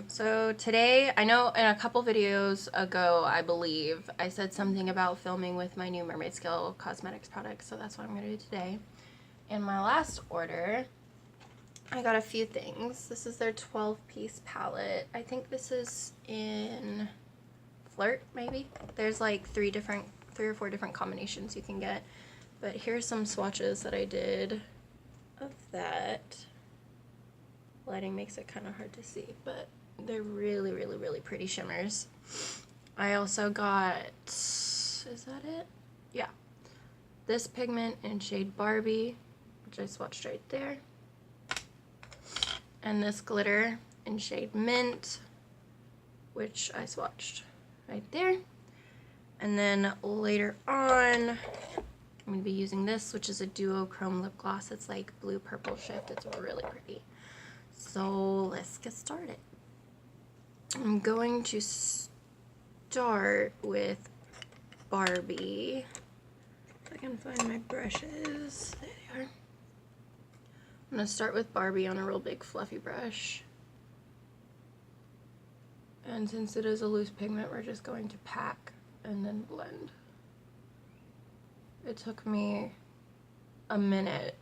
So today, I know in a couple videos ago, I believe, I said something about filming with my new Mermaid Scale cosmetics products, so that's what I'm going to do today. In my last order, I got a few things. This is their 12-piece palette. I think this is in Flirt, maybe? There's like three or four different combinations you can get. But here's some swatches that I did of that. Lighting makes it kind of hard to see, but they're really, really, really pretty shimmers. I also got, is that it? Yeah. This pigment in shade Barbie, which I swatched right there. And this glitter in shade Mint, which I swatched right there. And then later on, I'm going to be using this, which is a duochrome lip gloss. It's like blue-purple shift. It's really pretty. So let's get started. I'm going to start with Barbie. If I can find my brushes. There they are. I'm going to start with Barbie on a real big fluffy brush. And since it is a loose pigment, we're just going to pack and then blend. It took me a minute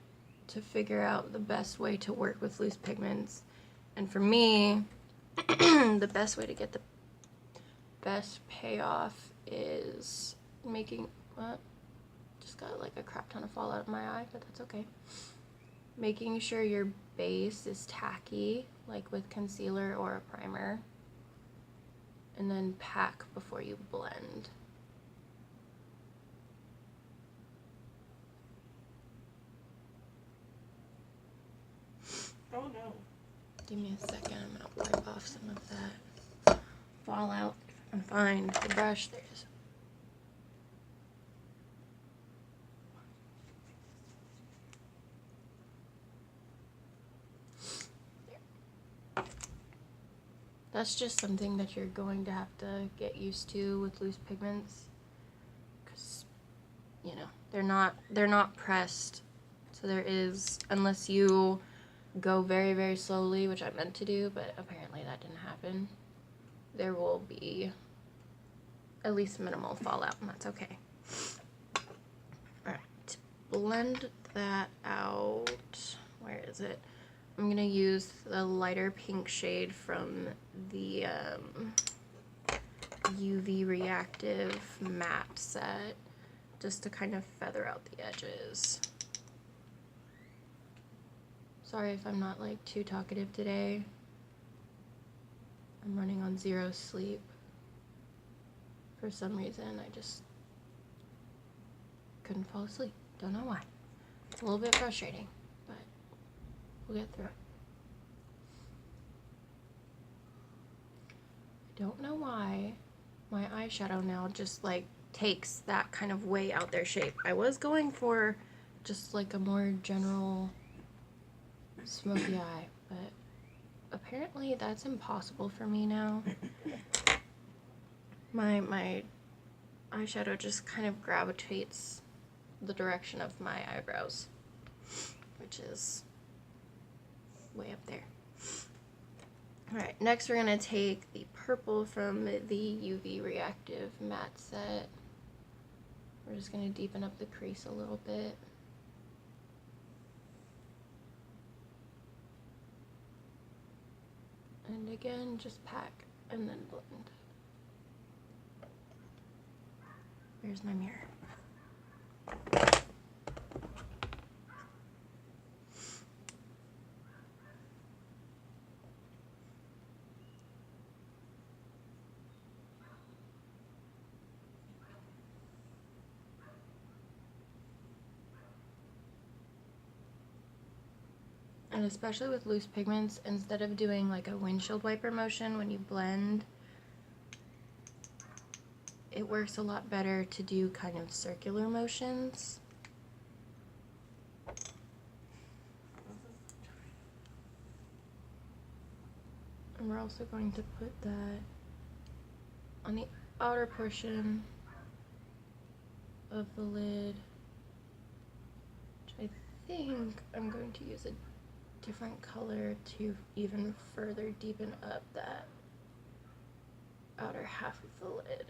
to figure out the best way to work with loose pigments. And for me, the best way to get the best payoff is making, just got like a crap ton of fallout of my eye, but that's okay. Making sure your base is tacky, like with concealer or a primer, and then pack before you blend. Oh no. Give me a second, I'm gonna wipe off some of that fallout. If I can find the brush, there it is. There. That's just something that you're going to have to get used to with loose pigments, because, you know, they're not pressed, so there is, unless you go very, very slowly, which I meant to do, but apparently that didn't happen, there will be at least minimal fallout, and that's okay. Alright, to blend that out, where is it? I'm going to use the lighter pink shade from the UV Reactive Matte set, just to kind of feather out the edges. Sorry if I'm not like too talkative today. I'm running on 0 sleep. For some reason, I just couldn't fall asleep. Don't know why. It's a little bit frustrating, but we'll get through it. I don't know why my eyeshadow now just like takes that kind of way out there shape. I was going for just like a more general smoky eye, but apparently that's impossible for me now. My eyeshadow just kind of gravitates the direction of my eyebrows, which is way up there. Alright, next we're going to take the purple from the UV Reactive Matte set. We're just going to deepen up the crease a little bit. And again, just pack and then blend. Where's my mirror? And especially with loose pigments, instead of doing like a windshield wiper motion when you blend, it works a lot better to do kind of circular motions. And we're also going to put that on the outer portion of the lid, which I think I'm going to use a different color to even further deepen up that outer half of the lid.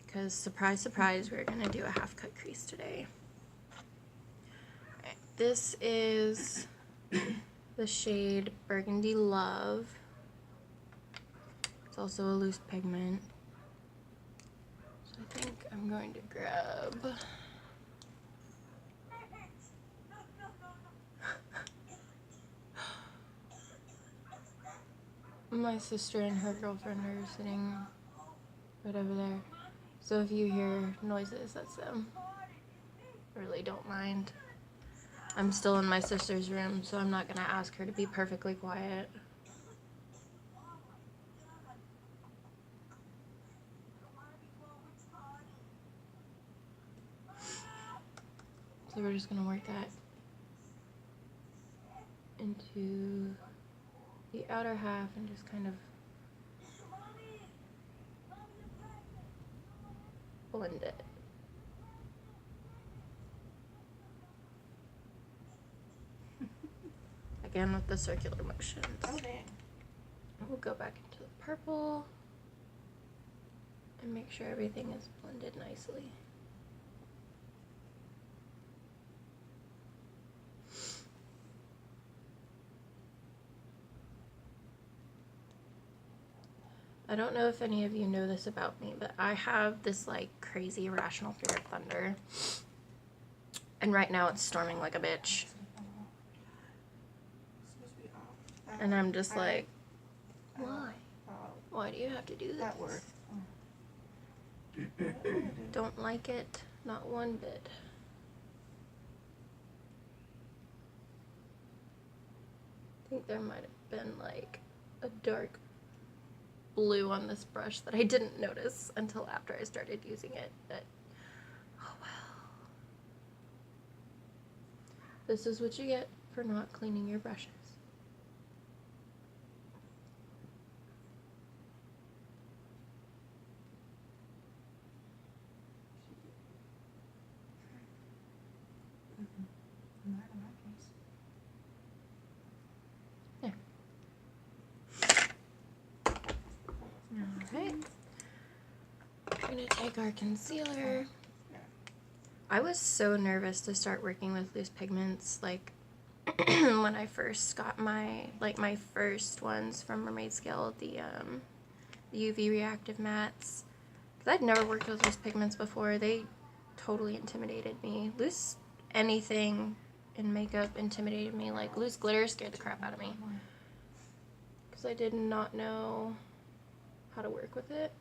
Because surprise, surprise, we're gonna do a half cut crease today. Right, this is the shade Burgundy Love. It's also a loose pigment. So I think I'm going to grab my sister and her girlfriend are sitting right over there. So if you hear noises, that's them. I really don't mind. I'm still in my sister's room, so I'm not gonna ask her to be perfectly quiet. So we're just gonna work that into the outer half and just kind of blend it. Again with the circular motions. Okay. We'll go back into the purple and make sure everything is blended nicely. I don't know if any of you know this about me, but I have this like crazy irrational fear of thunder. And right now it's storming like a bitch. And I'm just like, why? Why do you have to do this? That worked. Don't like it, not one bit. I think there might have been like a dark blue on this brush that I didn't notice until after I started using it, but oh well. This is what you get for not cleaning your brushes. Alright, we're going to take our concealer. I was so nervous to start working with loose pigments, like when I first got my first ones from Mermaid Scale, the UV reactive mattes. Because I'd never worked with loose pigments before. They totally intimidated me. Loose anything in makeup intimidated me. Like loose glitter scared the crap out of me. Because I did not know how to work with it.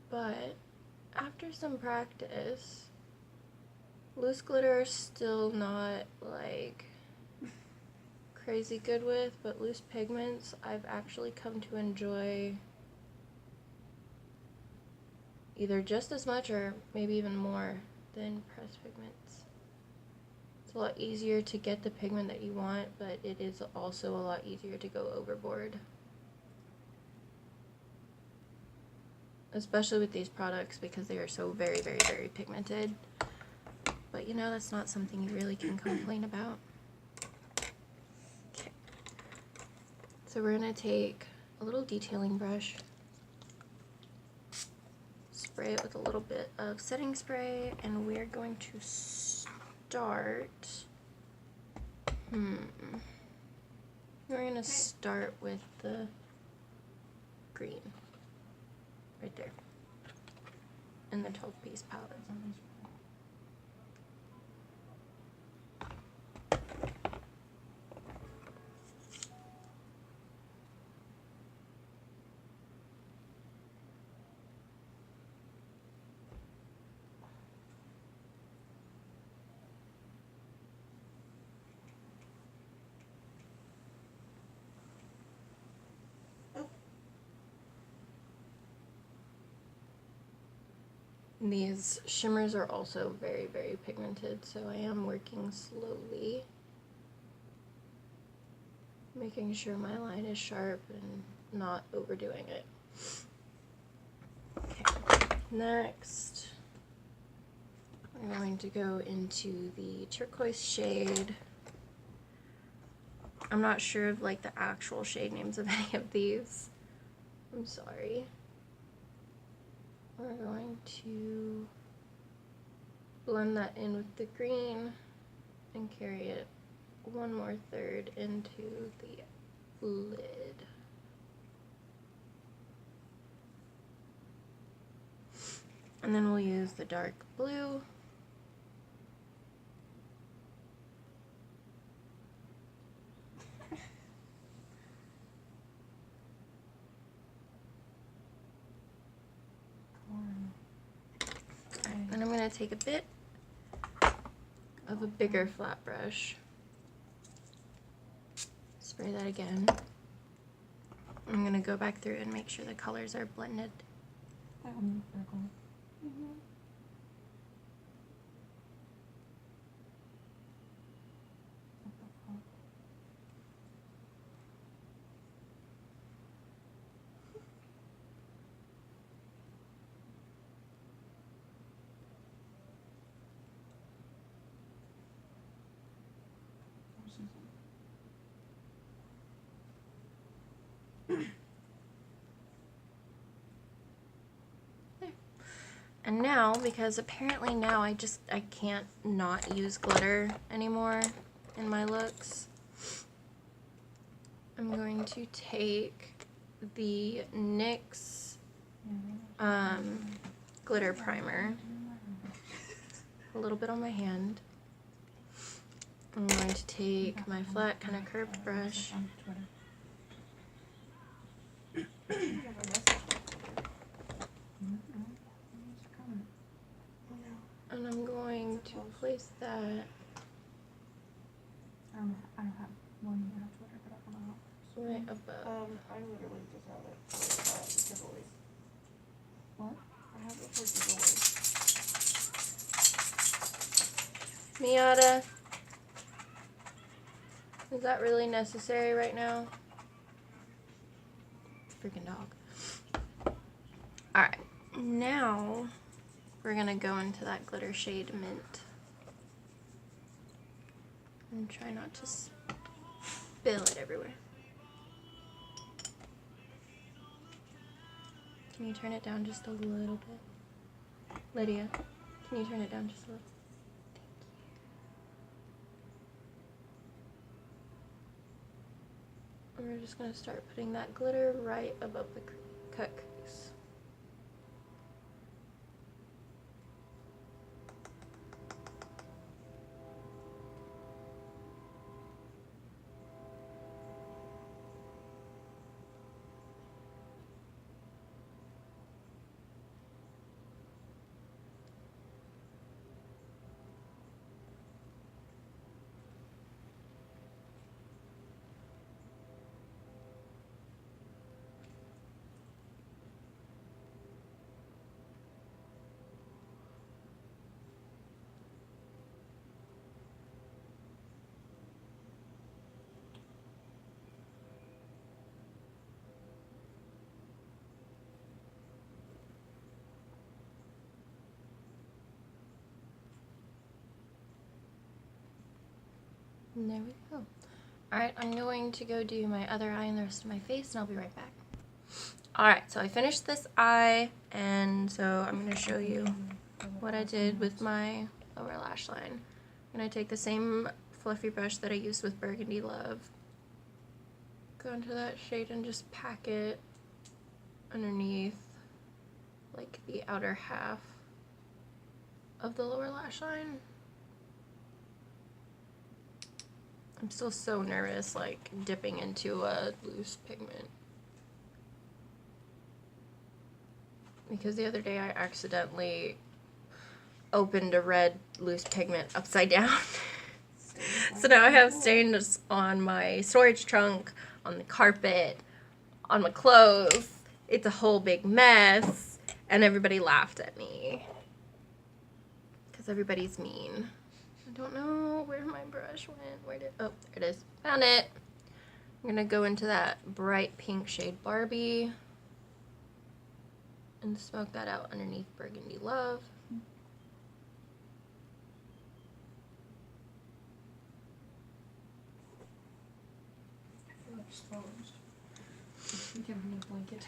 But after some practice, loose glitter is still not like crazy good with, but loose pigments I've actually come to enjoy either just as much or maybe even more than pressed pigments. It's a lot easier to get the pigment that you want, but it is also a lot easier to go overboard. Especially with these products because they are so very, very, very pigmented. But you know, that's not something you really can complain about. Okay. So we're gonna take a little detailing brush, spray it with a little bit of setting spray, and we're going to start, we're gonna start with the green. Right there. In the 12-piece palette. These shimmers are also very, very pigmented, so I am working slowly, making sure my line is sharp and not overdoing it. Okay, next we're going to go into the turquoise shade I'm not sure of like the actual shade names of any of these. I'm sorry. We're going to blend that in with the green and carry it 1 more third into the lid. And then we'll use the dark blue. And I'm going to take a bit of a bigger flat brush. Spray that again. I'm going to go back through and make sure the colors are blended. That one circle. And now, because apparently now I can't not use glitter anymore in my looks, I'm going to take the NYX glitter primer, a little bit on my hand. I'm going to take my flat kind of curved brush and I'm going to place that I don't have one on Twitter, but I don't know. right above. I literally just have it for giveaways. What? I have it for giveaways. Miata, is that really necessary right now? Freaking dog. Alright, now we're gonna go into that glitter shade Mint. And try not to spill it everywhere. Can you turn it down just a little bit? Lydia, can you turn it down just a little? And we're just going to start putting that glitter right above the cut crease. And there we go. Alright, I'm going to go do my other eye and the rest of my face, and I'll be right back. Alright, so I finished this eye, and so I'm going to show you what I did with my lower lash line. I'm going to take the same fluffy brush that I used with Burgundy Love, go into that shade and just pack it underneath, like, the outer half of the lower lash line. I'm still so nervous, like, dipping into a loose pigment. Because the other day I accidentally opened a red loose pigment upside down. So now I have stains on my storage trunk, on the carpet, on my clothes. It's a whole big mess. And everybody laughed at me. Because everybody's mean. I don't know where my brush went. Oh, there it is. Found it. I'm gonna go into that bright pink shade Barbie and smoke that out underneath Burgundy Love. exposed. We can have a blanket.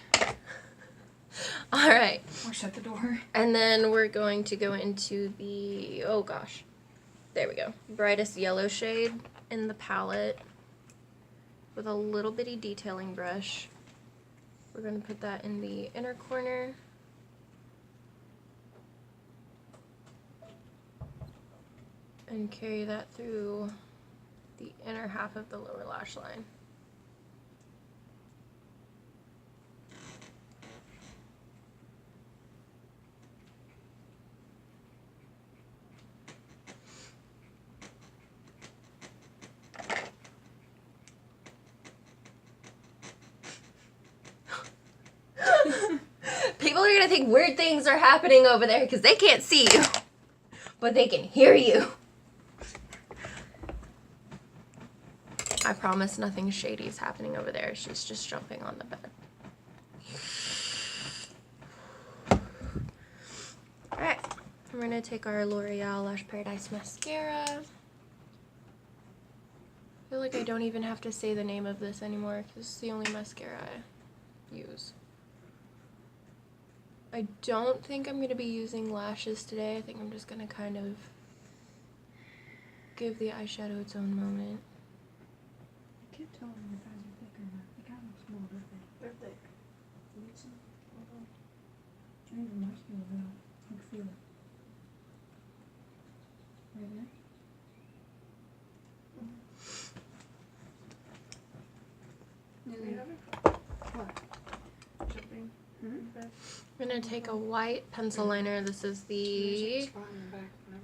Alright. Or shut the door. And then we're going to go into the, oh gosh, there we go, brightest yellow shade in the palette with a little bitty detailing brush. We're going to put that in the inner corner. And carry that through the inner half of the lower lash line. People are gonna think weird things are happening over there because they can't see you, but they can hear you. I promise nothing shady is happening over there. She's just jumping on the bed. Alright, we're gonna take our L'Oreal Lash Paradise mascara. I feel like I don't even have to say the name of this anymore because it's the only mascara I use. I don't think I'm going to be using lashes today. I think I'm just going to kind of give the eyeshadow its own moment. I can't tell if your eyes are thick or not. They kind of small, don't they? They're thick. You need some? Hold on. I even my skin is out. I can feel it. Right there? What? Jumping. Hmm? I'm going to take a white pencil liner. This is the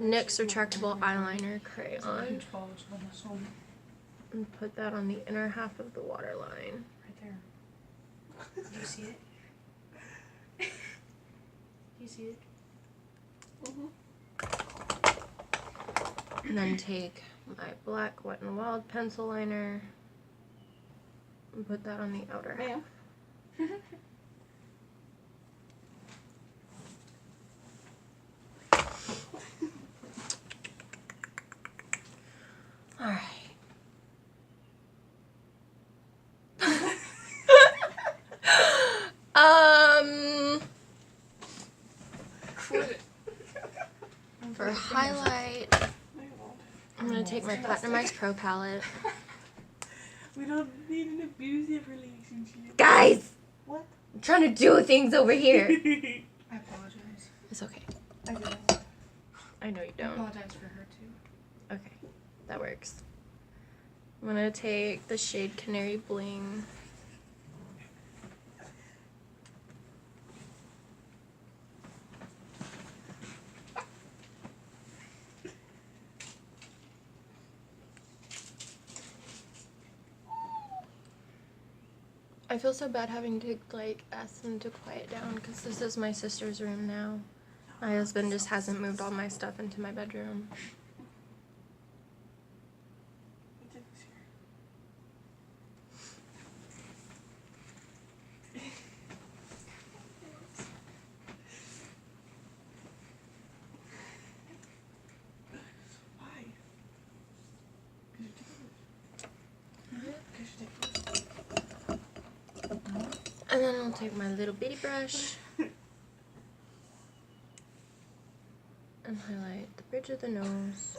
NYX retractable eyeliner crayon. And put that on the inner half of the waterline. Right there. Do you see it? Do you see it? And then take my black Wet n Wild pencil liner and put that on the outer half. Ma'am. Alright. For highlight, I'm going to take my Platinumized Pro palette. We don't need an abusive relationship. Guys! What? I'm trying to do things over here. I apologize. It's okay. I didn't. I know you I don't. apologize for her too. Okay, that works. I'm going to take the shade Canary Bling. I feel so bad having to like ask them to quiet down because this is my sister's room now. My husband just hasn't moved all my stuff into my bedroom. Why? And then I'll take my little bitty brush and highlight the bridge of the nose.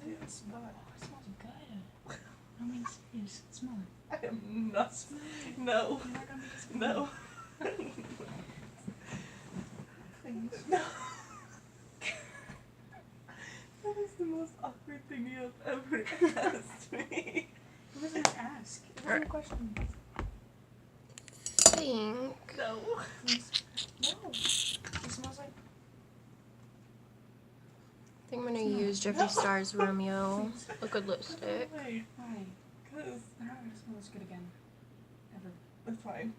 It smells good. I mean, serious. Smell it. I am not. No. You're not gonna be disappointed. No. Please. No. That is the most awkward thing you have ever asked me. It wasn't an ask. It wasn't a question. Think. No. Please. No. It smells like. I think I'm gonna use Jeffree Star's Romeo liquid lipstick. Why? Why? Because They're not gonna smell as good again. Ever. that's fine.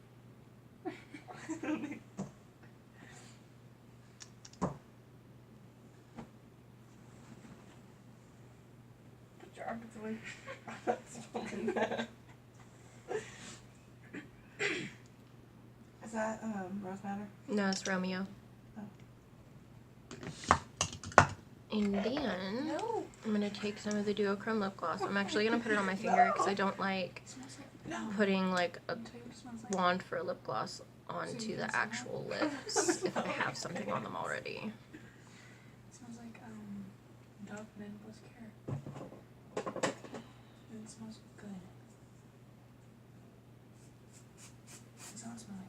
Put your armpits away. That's fucking bad. Is that Rose Madder? No, it's Romeo. Oh. And then No. I'm going to take some of the Duochrome lip gloss. I'm actually going to put it on my finger because I don't like It smells like putting like a I'll tell you what it smells like. wand for a lip gloss So onto you the can smell actual it? lips if I have something on them already. It smells like Dove Men Plus Care. And it smells good. What's that smell like?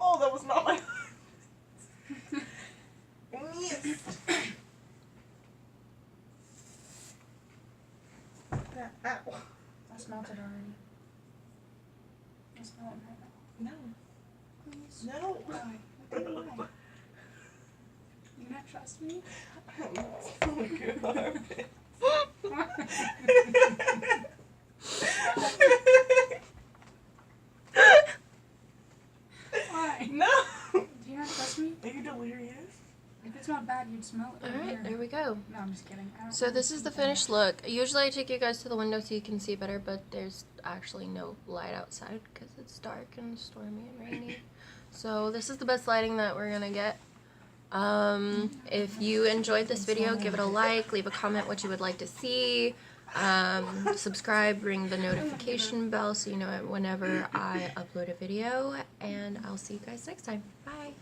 Oh, that was not my. Ow. I smelled it already. I smell it right now. No. Please. No. Why? Why? You not trust me? Oh my god. Why? No. Do you not trust me? Are you delirious? If it smelled bad, you'd smell it. Right Alright, here. there we go. No, I'm just kidding. I don't So want this to is see the that. finished look. Usually I take you guys to the window so you can see better, but there's actually no light outside because it's dark and stormy and rainy. So this is the best lighting that we're gonna get. If you enjoyed this video, give it a like, leave a comment what you would like to see, subscribe, ring the notification bell so you know it whenever I upload a video, and I'll see you guys next time. Bye!